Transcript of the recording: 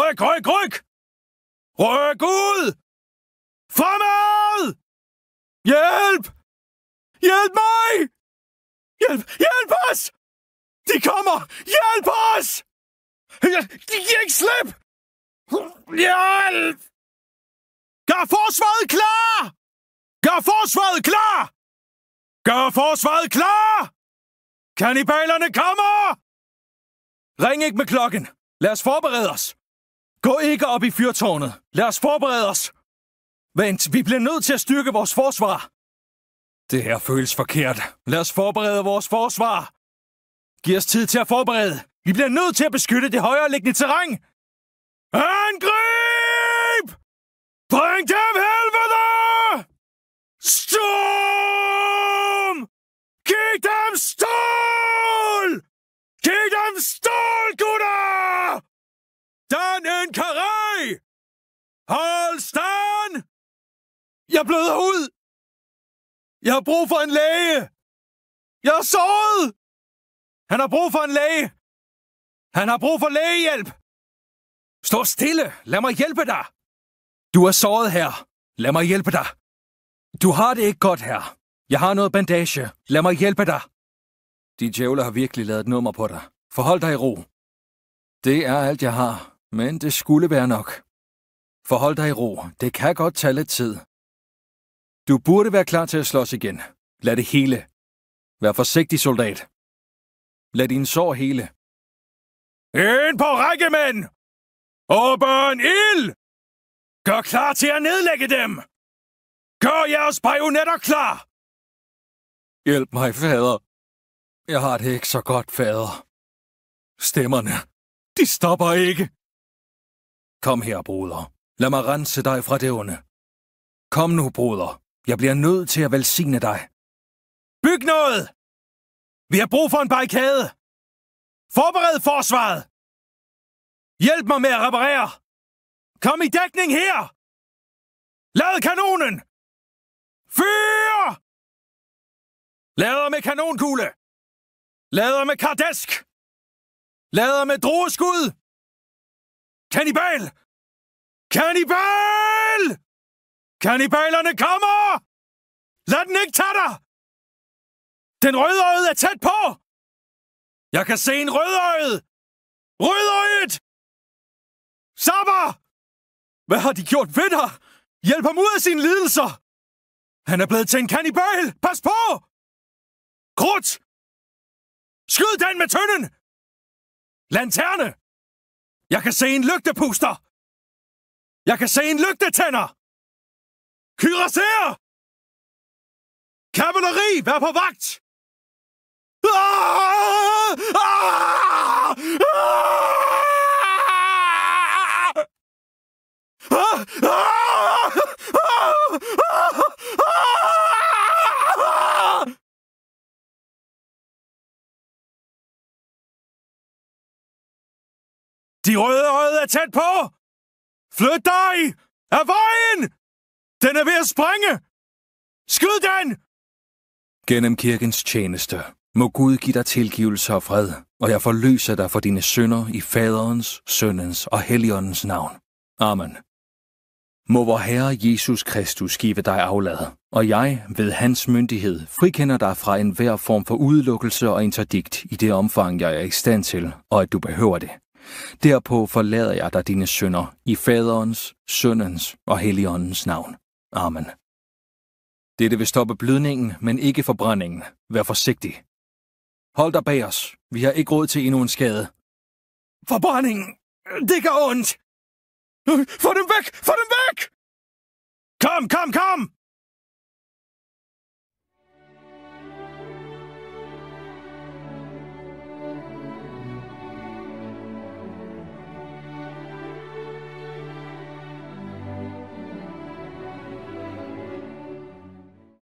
Ryk, ryk, ryk! Ryk ud! Fremad! Hjælp! Hjælp mig! Hjælp os! De kommer! Hjælp os! Giv ikke slip! Hjælp! Gør forsvaret klar! Gør forsvaret klar! Gør forsvaret klar! Kannibalerne kommer! Ring ikke med klokken. Lad os forberede os. Gå ikke op i fyrtårnet. Lad os forberede os. Vent, vi bliver nødt til at styrke vores forsvar. Det her føles forkert. Lad os forberede vores forsvar. Giv os tid til at forberede. Vi bliver nødt til at beskytte det højereliggende terræn. Angrib! Bring dem helvede! Storm! Giv dem stål! Giv dem stål, gutter! Dan en karé! Hold stand! Jeg bløder ud! Jeg har brug for en læge! Jeg er såret! Han har brug for en læge! Han har brug for lægehjælp! Stå stille! Lad mig hjælpe dig! Du er såret her. Lad mig hjælpe dig. Du har det ikke godt her. Jeg har noget bandage. Lad mig hjælpe dig. De djævler har virkelig lavet et nummer på dig. Forhold dig i ro. Det er alt, jeg har. Men det skulle være nok. Forhold dig i ro. Det kan godt tage lidt tid. Du burde være klar til at slås igen. Lad det hele. Vær forsigtig, soldat. Lad din sår hele. Ind på række, mænd! Åbn ild! Gør klar til at nedlægge dem! Gør jeres bajonetter klar! Hjælp mig, fader. Jeg har det ikke så godt, fader. Stemmerne, de stopper ikke. Kom her, broder. Lad mig rense dig fra det onde. Kom nu, broder. Jeg bliver nødt til at velsigne dig. Byg noget! Vi har brug for en barrikade. Forbered forsvaret. Hjælp mig med at reparere. Kom i dækning her! Lad kanonen! Fyr! Lader med kanonkugle! Lader med kardesk! Lader med drueskud! Kannibal! Kannibal! Kannibalerne kommer! Lad den ikke tage dig! Den rødøjede er tæt på! Jeg kan se en rødøjet! Rødøjet! Sabber! Hvad har de gjort ved dig? Hjælp ham ud af sine lidelser! Han er blevet til en kannibal! Pas på! Krudt! Skyd den med tønden! Lanterne! Jeg kan se en lygtepuster! Jeg kan se en lygtetænder! Kyraser! Kavaleri, vær på vagt! De røde er tæt på! Flyt dig! Af vejen! Den er ved at sprænge! Skyd den! Gennem kirkens tjeneste må Gud give dig tilgivelse og fred, og jeg forløser dig for dine synder i Faderens, Sønnens og Helligåndens navn. Amen. Må vor Herre Jesus Kristus give dig aflad, og jeg ved hans myndighed frikender dig fra enhver form for udelukkelse og interdikt i det omfang, jeg er i stand til, og at du behøver det. Derpå forlader jeg dig dine synder i Faderens, Sønnens og Helligåndens navn. Amen. Dette vil stoppe blødningen, men ikke forbrændingen. Vær forsigtig. Hold dig bag os. Vi har ikke råd til endnu en skade. Forbrændingen! Det gør ondt! Få dem væk! Få dem væk! Kom, kom, kom!